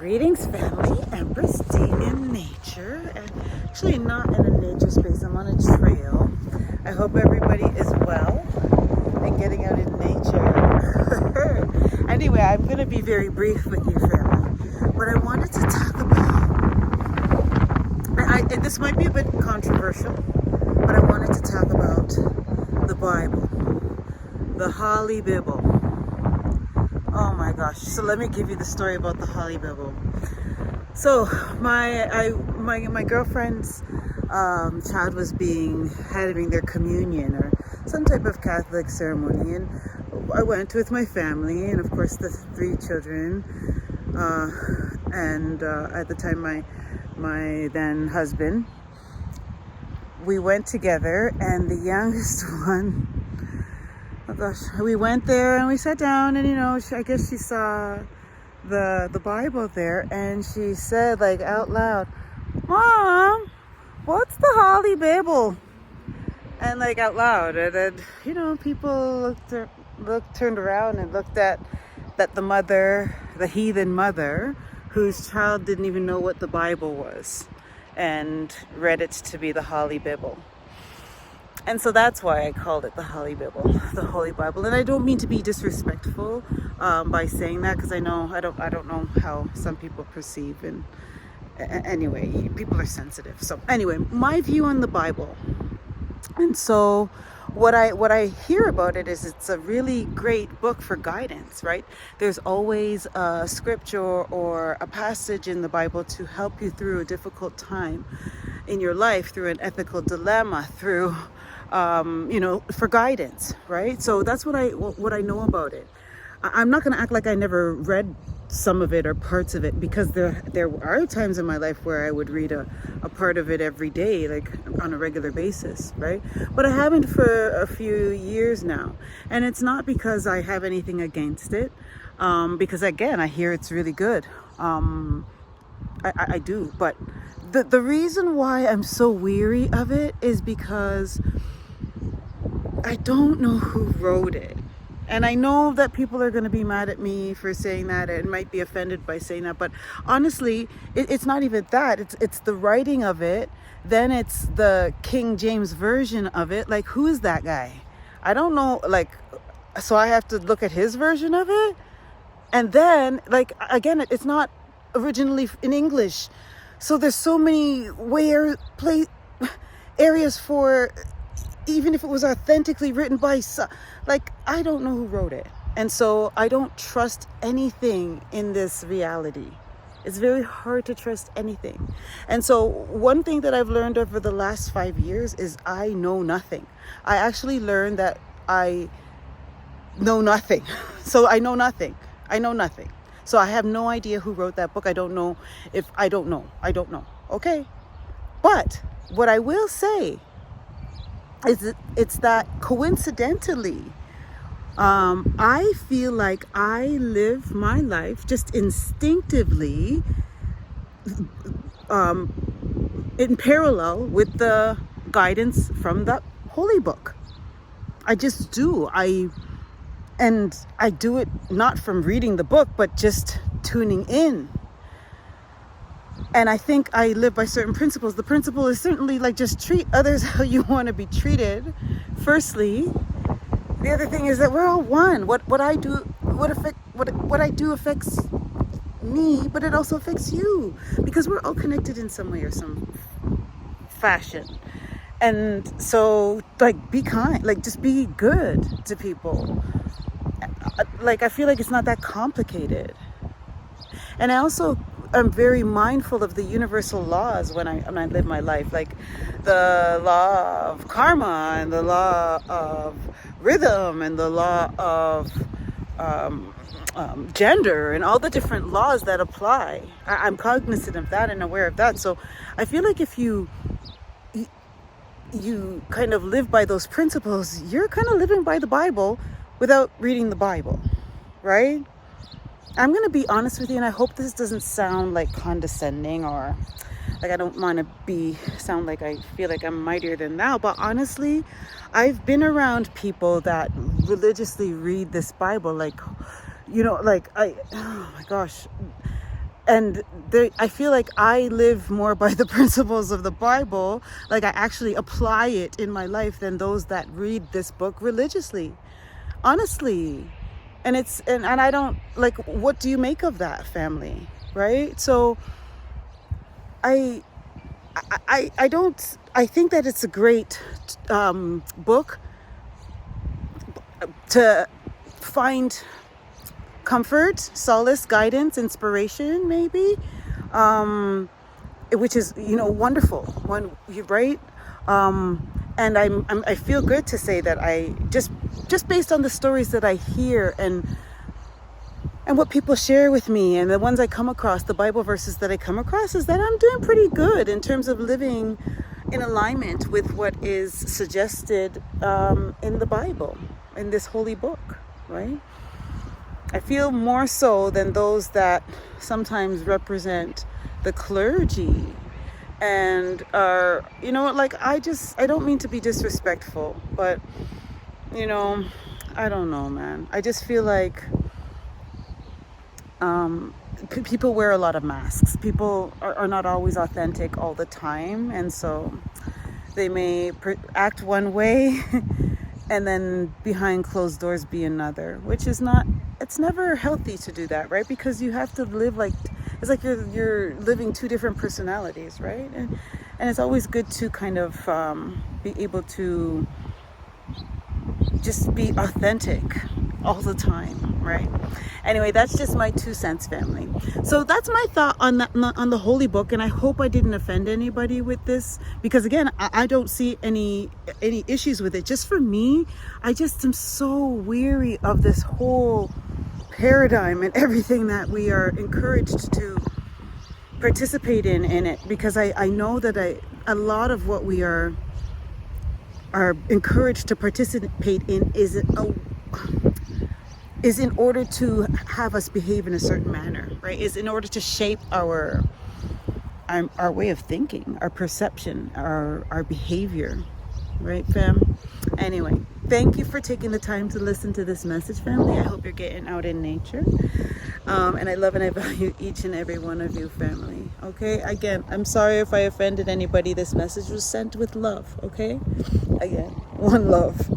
Greetings, family. Empress D in nature. Actually, not in a nature space. I'm on a trail. I hope everybody is well and getting out in nature. Anyway, I'm going to be very brief with you, family. What I wanted to talk about, and this might be a bit controversial, but I wanted to talk about the Bible, the Holy Bible. Oh my gosh. So let me give you the story about the Holy Bible. So my girlfriend's child was having their communion or some type of Catholic ceremony, and I went with my family and of course the 3 children and at the time my then husband. We went together, and the youngest one, oh gosh, we went there and we sat down, and I guess she saw the Bible there, and she said, like, out loud, "Mom, what's the Holy Bible?" And like out loud, and then people turned around and looked at the mother, the heathen mother, whose child didn't even know what the Bible was, and read it to be the Holy Bible. And so that's why I called it the Holy Bible, the Holy Bible. And I don't mean to be disrespectful by saying that, because I don't know how some people perceive. And anyway, people are sensitive. So anyway, my view on the Bible. And so what I hear about it is it's a really great book for guidance, right? There's always a scripture or a passage in the Bible to help you through a difficult time in your life, through an ethical dilemma, through for guidance, right? So that's what I know about it. I'm not going to act like I never read some of it or parts of it, because there are times in my life where I would read a part of it every day, like on a regular basis, right? But I haven't for a few years now, and it's not because I have anything against it, because again, I hear it's really good. I do, but the reason why I'm so weary of it is because I don't know who wrote it. And I know that people are going to be mad at me for saying that and might be offended by saying that. But honestly, it's not even that. It's the writing of it. Then it's the King James version of it. Like, who is that guy? I don't know. Like, so I have to look at his version of it. And then, like, again, it's not originally in English. So there's so many areas for, even if it was authentically written by I don't know who wrote it. And so I don't trust anything in this reality. It's very hard to trust anything. And so one thing that I've learned over the last 5 years is I know nothing. I actually learned that I know nothing. So I know nothing. So I have no idea who wrote that book. I don't know. Okay. But what I will say is it's that coincidentally, I feel like I live my life just instinctively in parallel with the guidance from the Holy Book. I just do. I do it not from reading the book, but just tuning in. And I think I live by certain principles. The principle is certainly like just treat others how you want to be treated. Firstly, the other thing is that we're all one. What I do affects me, but it also affects you, because we're all connected in some way or some fashion. And so, like, be kind, like, just be good to people. Like, I feel like it's not that complicated. And I also am very mindful of the universal laws when I live my life, like the law of karma and the law of rhythm and the law of gender and all the different laws that apply. I'm cognizant of that and aware of that. So I feel like if you kind of live by those principles, you're kind of living by the Bible without reading the Bible, right? I'm going to be honest with you, and I hope this doesn't sound like condescending, or like I don't want to sound like I feel like I'm mightier than thou, but honestly, I've been around people that religiously read this Bible, oh my gosh, and I feel like I live more by the principles of the Bible. Like I actually apply it in my life than those that read this book religiously, honestly. And I don't like, what do you make of that, family? Right? So I don't, I think that it's a great book to find comfort, solace, guidance, inspiration, maybe, which is, wonderful when you write. And I feel good to say that I just based on the stories that I hear and what people share with me and the ones I come across, the Bible verses that I come across, is that I'm doing pretty good in terms of living in alignment with what is suggested in the Bible, in this holy book, right? I feel more so than those that sometimes represent the clergy and are, like, I don't mean to be disrespectful, but, I don't know, man. I just feel like people wear a lot of masks. People are not always authentic all the time. And so they may act one way and then behind closed doors be another, which is not, it's never healthy to do that, right? Because you have to live like, it's like you're living two different personalities, right? And it's always good to kind of be able to just be authentic all the time, right? Anyway, that's just my 2 cents, family. So that's my thought on the holy book, and I hope I didn't offend anybody with this, because again, I don't see any issues with it. Just for me, I just am so weary of this whole paradigm and everything that we are encouraged to participate in it, because I know that a lot of what we are encouraged to participate in is in order to have us behave in a certain manner, right? Is in order to shape our way of thinking, our perception, our behavior, right, fam? Anyway, thank you for taking the time to listen to this message, family. I hope you're getting out in nature. And I love and I value each and every one of you, family. Okay? Again, I'm sorry if I offended anybody. This message was sent with love, okay? Again, one love.